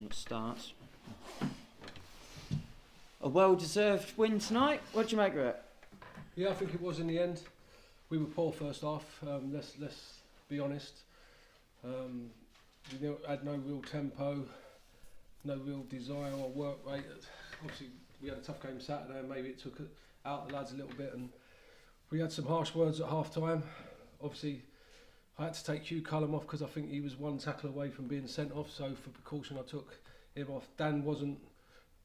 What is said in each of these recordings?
It starts. A well-deserved win tonight. What do you make of it? Yeah, I think it was in the end. We were poor first half. Let's be honest. We had no real tempo, no real desire or work rate. Obviously, we had a tough game Saturday, and maybe it took out the lads a little bit. And we had some harsh words at half time. Obviously, I had to take Hugh Cullum off because I think he was one tackle away from being sent off. So for precaution, I took him off. Dan wasn't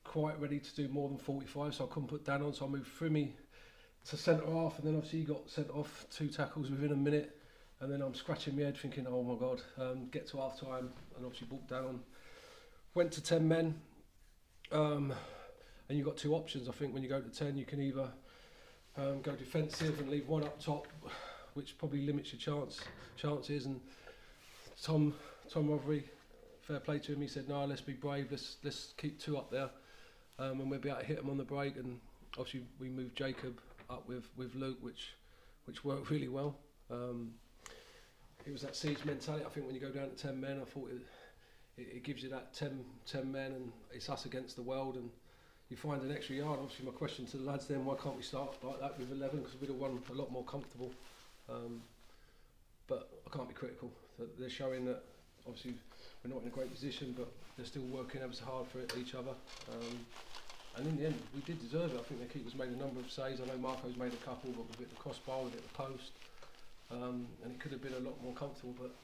quite ready to do more than 45, so I couldn't put Dan on. So I moved Frimmy to centre half, and then obviously he got sent off 2 tackles within a minute. And then I'm scratching my head thinking, oh my God, get to half time, and obviously brought Dan on. Went to 10 men, and you've got 2 options. I think when you go to 10, you can either go defensive and leave one up top, which probably limits your chances. And Tom Rothery, fair play to him, he said, no, let's be brave, let's keep 2 up there, and we'll be able to hit them on the break. And obviously we moved Jacob up with Luke, which worked really well. It was that siege mentality. I think when you go down to 10 men, I thought it gives you that 10 men, and it's us against the world, and you find an extra yard. Obviously my question to the lads then, why can't we start like that with 11, because we'd have won a lot more comfortable. But I can't be critical. They're showing that obviously we're not in a great position, but they're still working ever so hard for each other. And in the end, we did deserve it. I think the keeper's made a number of saves. I know Marco's made a couple, but we've hit the crossbar, we've hit the post. And it could have been a lot more comfortable, but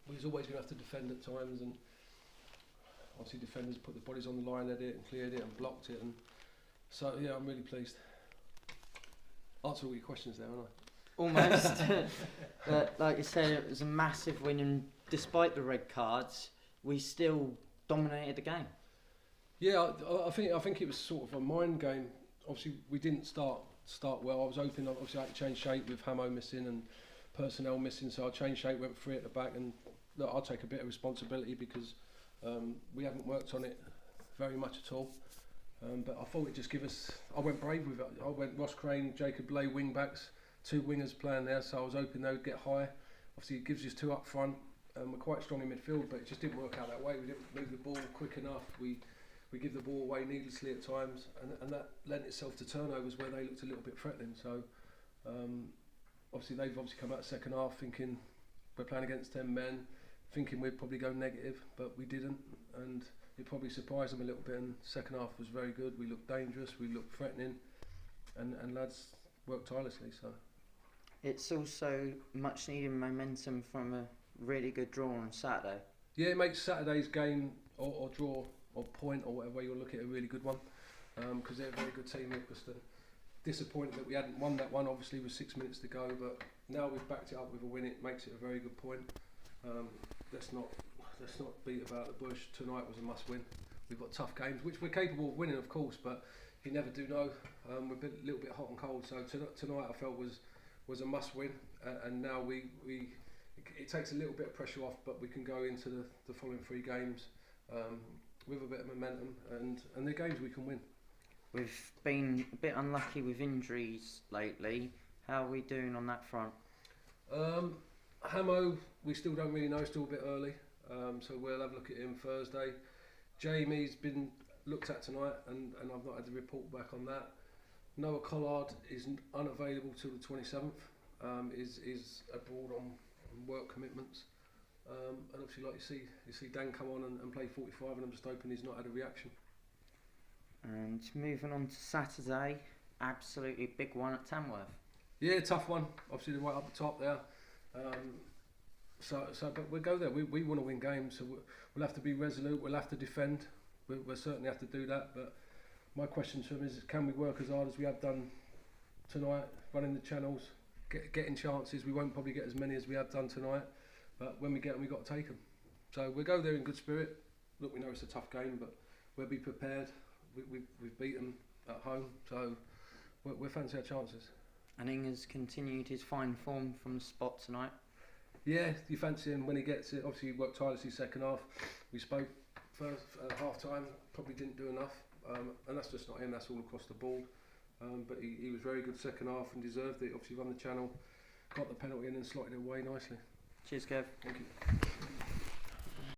we was always going to have to defend at times. And obviously defenders put the bodies on the line, had it and cleared it and blocked it. And so, yeah, I'm really pleased. Answer all your questions there, haven't I? Almost. But like you said, it was a massive win, and despite the red cards, we still dominated the game. Yeah, I think it was sort of a mind game. Obviously, we didn't start well. I was hoping, obviously, I had to change shape with Hamo missing and personnel missing, so I changed shape, went 3 at the back, and look, I'll take a bit of responsibility because we haven't worked on it very much at all. But I thought it'd just give us. I went brave with it. I went Ross Crane, Jacob Blay, wing backs. 2 wingers playing there, so I was hoping they would get high. Obviously it gives us 2 up front, and we're quite strong in midfield, but it just didn't work out that way. We didn't move the ball quick enough. We give the ball away needlessly at times, and that lent itself to turnovers where they looked a little bit threatening. So obviously they've come out second half thinking we're playing against 10 men, thinking we'd probably go negative, but we didn't, and it probably surprised them a little bit. And second half was very good. We looked dangerous, we looked threatening, and lads worked tirelessly. So. It's also much needed momentum from a really good draw on Saturday. Yeah, it makes Saturday's game or draw or point or whatever way you look at it a really good one, because they're a very good team, Ilkeston. Disappointed that we hadn't won that one, obviously with 6 minutes to go, but now we've backed it up with a win. It makes it a very good point. Let's not beat about the bush. Tonight was a must win. We've got tough games, which we're capable of winning, of course, but you never do know. We're a little bit hot and cold, so tonight I felt was a must win, and now it takes a little bit of pressure off, but we can go into the following 3 games with a bit of momentum, and they're games we can win. We've been a bit unlucky with injuries lately. How are we doing on that front? Hamo, we still don't really know, still a bit early, so we'll have a look at him Thursday. Jamie's been looked at tonight, and I've not had the report back on that. Noah Collard is unavailable till the 27th, is abroad on work commitments, and obviously like you see Dan come on and play 45, and I'm just hoping he's not had a reaction. And moving on to Saturday, absolutely big one at Tamworth. Yeah, tough one, obviously they're right up the top there, but we'll go there. We want to win games, so we'll have to be resolute, we'll have to defend, we'll certainly have to do that, but my question to him is, can we work as hard as we have done tonight, running the channels, getting chances? We won't probably get as many as we have done tonight, but when we get them, we've got to take them. So we'll go there in good spirit. Look, we know it's a tough game, but we'll be prepared. We've beaten at home, so we'll fancy our chances. And Inger's continued his fine form from the spot tonight. Yeah, you fancy him when he gets it. Obviously, he worked tirelessly second half. We spoke first half time, probably didn't do enough. And that's just not him, that's all across the board. But he was very good second half and deserved it. Obviously run the channel, got the penalty in and slotted it away nicely. Cheers, Kev. Thank you.